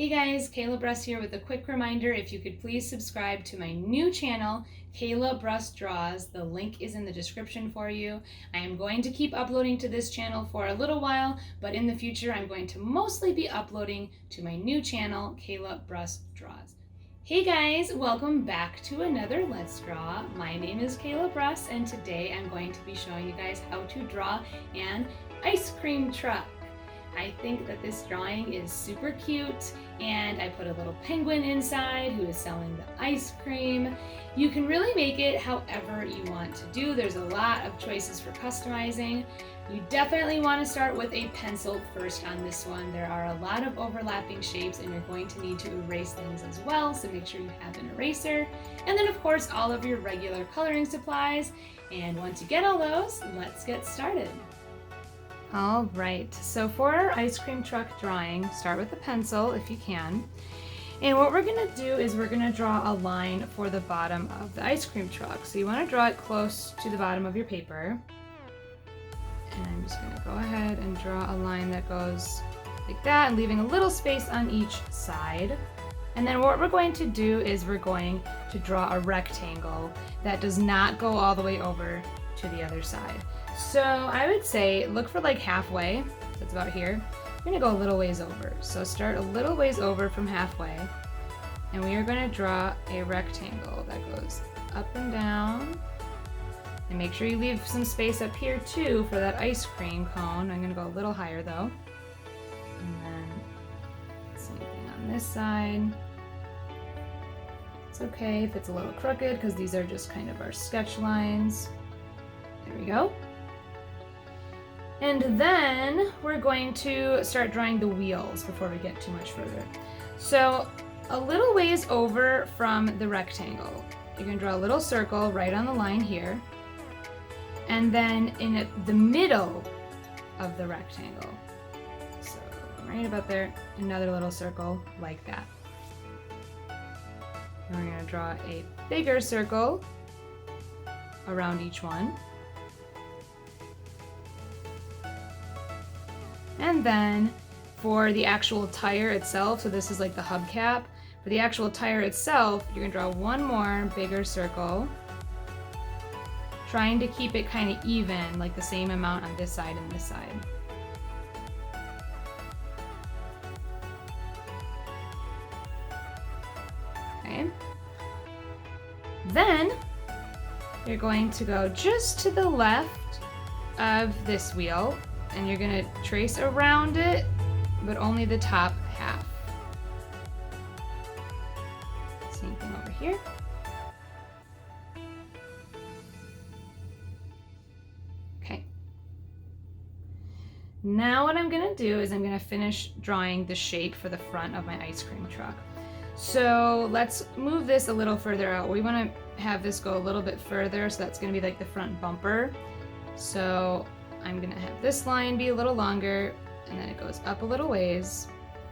Hey guys, Kayla Bruss here with a quick reminder if you could please subscribe to my new channel, Kayla Bruss Draws. The link is in the description for you. I am going to keep uploading to this channel for a little while, but in the future I'm going to mostly be uploading to my new channel, Kayla Bruss Draws. Hey guys, welcome back to another Let's Draw. My name is Kayla Bruss and today I'm going to be showing you guys how to draw an ice cream truck. I think that this drawing is super cute, and I put a little penguin inside who is selling the ice cream. You can really make it however you want to do. There's a lot of choices for customizing. You definitely want to start with a pencil first on this one. There are a lot of overlapping shapes and you're going to need to erase things as well, so make sure you have an eraser. And then of course all of your regular coloring supplies. And once you get all those, let's get started. All right, so for our ice cream truck drawing, start with a pencil if you can. And what we're gonna do is we're gonna draw a line for the bottom of the ice cream truck. So you wanna draw it close to the bottom of your paper. And I'm just gonna go ahead and draw a line that goes like that and leaving a little space on each side. And then what we're going to do is we're going to draw a rectangle that does not go all the way over to the other side. So I would say look for like halfway, that's about here. You're gonna go a little ways over. So start a little ways over from halfway, and we are gonna draw a rectangle that goes up and down. And make sure you leave some space up here too for that ice cream cone. I'm gonna go a little higher though. And then same thing on this side. It's okay if it's a little crooked because these are just kind of our sketch lines. There we go. And then we're going to start drawing the wheels before we get too much further. So a little ways over from the rectangle, you're gonna draw a little circle right on the line here. And then in the middle of the rectangle, so right about there, another little circle like that. And we're gonna draw a bigger circle around each one. And then for the actual tire itself, so this is like the hubcap, for the actual tire itself, you're gonna draw one more bigger circle, trying to keep it kind of even, like the same amount on this side and this side. Okay. Then you're going to go just to the left of this wheel, and you're gonna trace around it, but only the top half. Same thing over here. Okay. Now what I'm gonna do is I'm gonna finish drawing the shape for the front of my ice cream truck. So let's move this a little further out. We wanna have this go a little bit further, so that's gonna be like the front bumper. So I'm gonna have this line be a little longer, and then it goes up a little ways,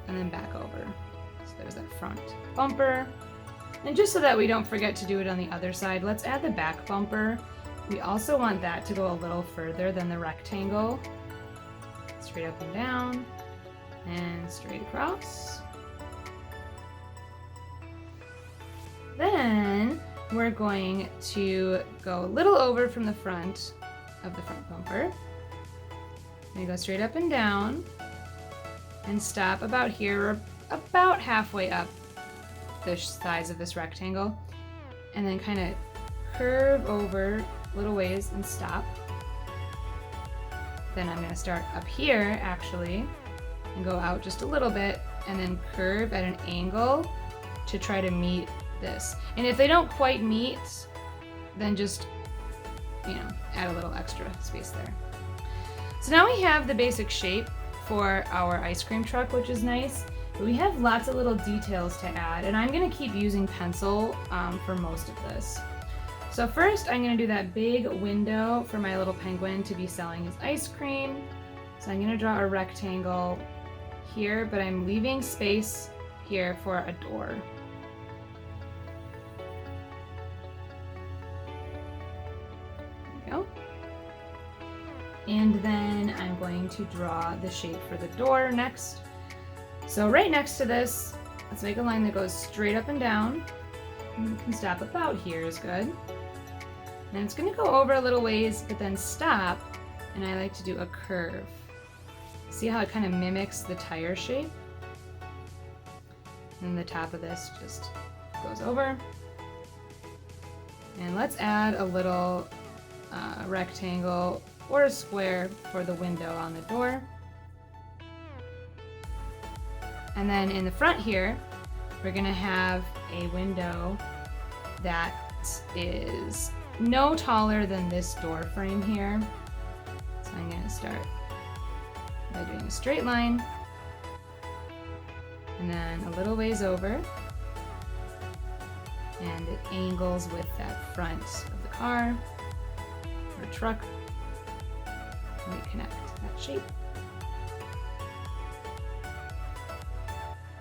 and then back over. So there's that front bumper. And just so that we don't forget to do it on the other side, let's add the back bumper. We also want that to go a little further than the rectangle. Straight up and down, and straight across. Then we're going to go a little over from the front of the front bumper. And go straight up and down and stop about here, or about halfway up the size of this rectangle, and then kind of curve over little ways and stop. Then I'm going to start up here actually and go out just a little bit and then curve at an angle to try to meet this. And if they don't quite meet, then just, add a little extra space there. So now we have the basic shape for our ice cream truck, which is nice, but we have lots of little details to add, and I'm gonna keep using pencil for most of this. So first I'm gonna do that big window for my little penguin to be selling his ice cream. So I'm gonna draw a rectangle here, but I'm leaving space here for a door. There we go. And then I'm going to draw the shape for the door next. So right next to this, Let's make a line that goes straight up and down. And we can stop about here is good. And it's gonna go over a little ways, but then stop, and I like to do a curve. See how it kind of mimics the tire shape? And the top of this just goes over. And let's add a little rectangle or a square for the window on the door. And then in the front here, we're gonna have a window that is no taller than this door frame here. So I'm gonna start by doing a straight line, and then a little ways over, and it angles with that front of the car or truck, and we connect that shape.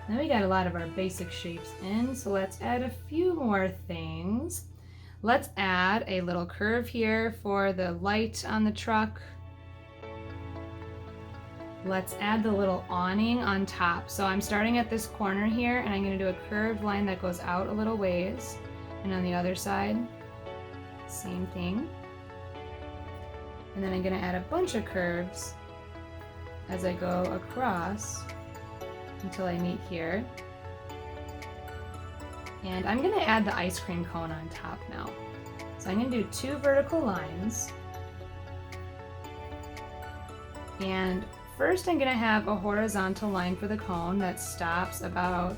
Now we got a lot of our basic shapes in, so let's add a few more things. Let's add a little curve here for the light on the truck. Let's add the little awning on top. So I'm starting at this corner here, and I'm going to do a curved line that goes out a little ways. And on the other side, same thing. And then I'm going to add a bunch of curves as I go across until I meet here. And I'm going to add the ice cream cone on top now. So I'm going to do 2 vertical lines. And first I'm going to have a horizontal line for the cone that stops about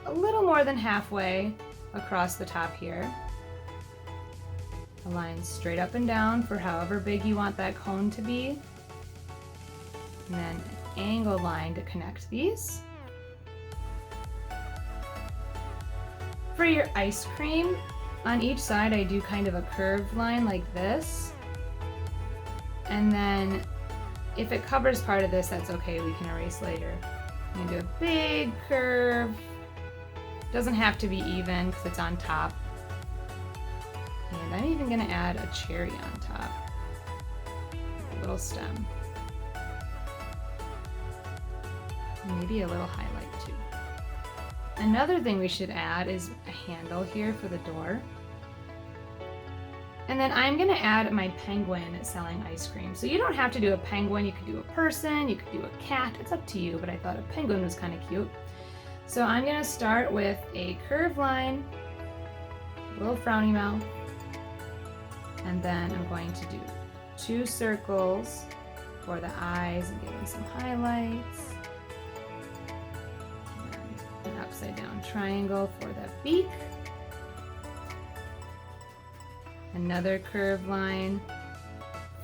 a little more than halfway across the top here. A line straight up and down for however big you want that cone to be. And then an angled line to connect these. For your ice cream, on each side I do kind of a curved line like this. And then if it covers part of this, that's okay, we can erase later. I'm gonna do a big curve. Doesn't have to be even because it's on top. And I'm even gonna add a cherry on top. A little stem. Maybe a little highlight too. Another thing we should add is a handle here for the door. And then I'm gonna add my penguin selling ice cream. So you don't have to do a penguin, you could do a person, you could do a cat, it's up to you, but I thought a penguin was kind of cute. So I'm gonna start with a curved line, a little frowny mouth, and then I'm going to do 2 circles for the eyes and give them some highlights. An upside down triangle for the beak. Another curved line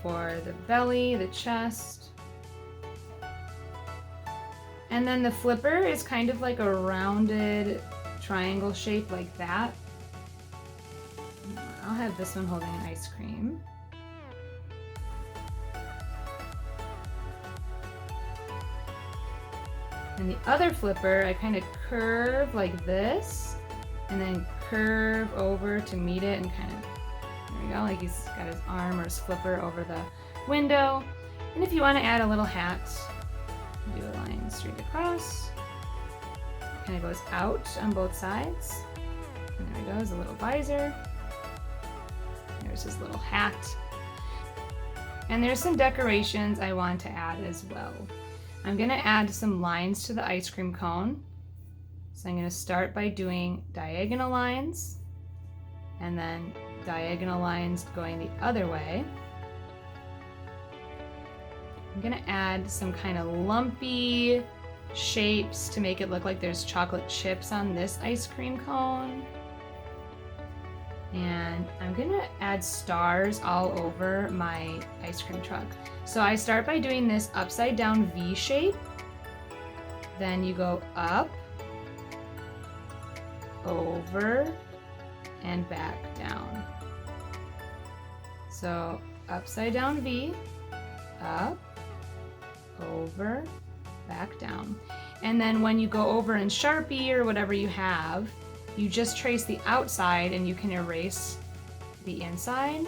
for the belly, the chest. And then the flipper is kind of like a rounded triangle shape like that. I'll have this one holding an ice cream. And the other flipper, I kind of curve like this, and then curve over to meet it and kind of, there we go, like he's got his arm or his flipper over the window. And if you want to add a little hat, do a line straight across. It kind of goes out on both sides. And there he goes, a little visor. There's his little hat. And there's some decorations I want to add as well. I'm going to add some lines to the ice cream cone. So I'm going to start by doing diagonal lines, and then diagonal lines going the other way. I'm going to add some kind of lumpy shapes to make it look like there's chocolate chips on this ice cream cone. And I'm going to add stars all over my ice cream truck. So I start by doing this upside down V shape. Then you go up, over, and back down. So upside down V, up, over, back down. And then when you go over in Sharpie or whatever you have, you just trace the outside and you can erase the inside.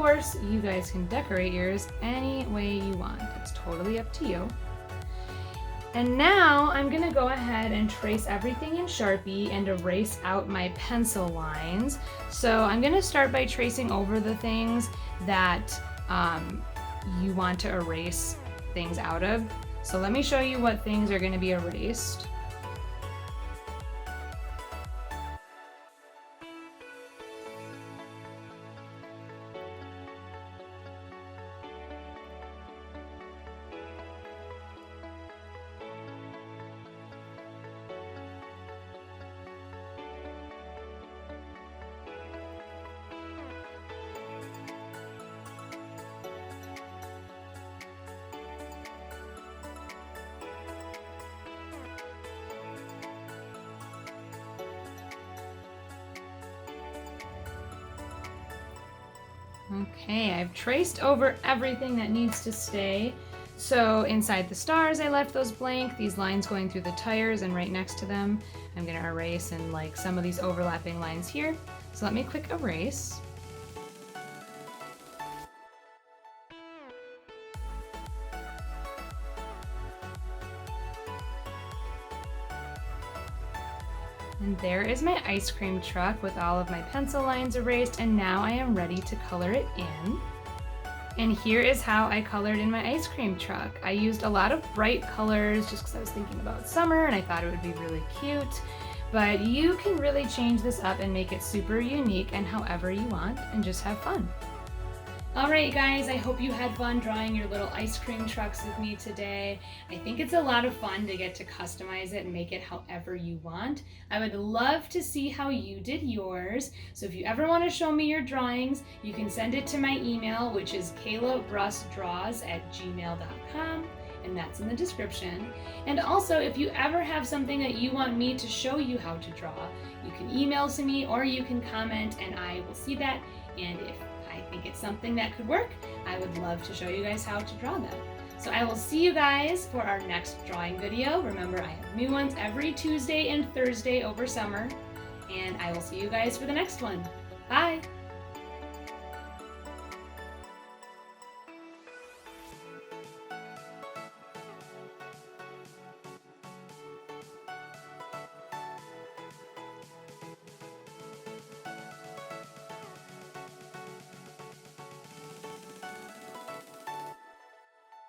course, you guys can decorate yours any way you want. It's totally up to you. And now I'm gonna go ahead and trace everything in Sharpie and erase out my pencil lines. So I'm gonna start by tracing over the things that you want to erase things out of. So let me show you what things are gonna be erased. Okay, I've traced over everything that needs to stay. So inside the stars, I left those blank. These lines going through the tires and right next to them, I'm gonna erase and like some of these overlapping lines here. So let me quick erase. And there is my ice cream truck with all of my pencil lines erased, and now I am ready to color it in. And here is how I colored in my ice cream truck. I used a lot of bright colors just because I was thinking about summer and I thought it would be really cute. But you can really change this up and make it super unique and however you want and just have fun. Alright guys, I hope you had fun drawing your little ice cream trucks with me today. I think it's a lot of fun to get to customize it and make it however you want. I would love to see how you did yours. So if you ever want to show me your drawings, you can send it to my email, which is kaylabrussdraws@gmail.com, and that's in the description. And also, if you ever have something that you want me to show you how to draw, you can email to me or you can comment and I will see that. And if I think it's something that could work, I would love to show you guys how to draw them. So I will see you guys for our next drawing video. Remember, I have new ones every Tuesday and Thursday over summer, and I will see you guys for the next one. Bye!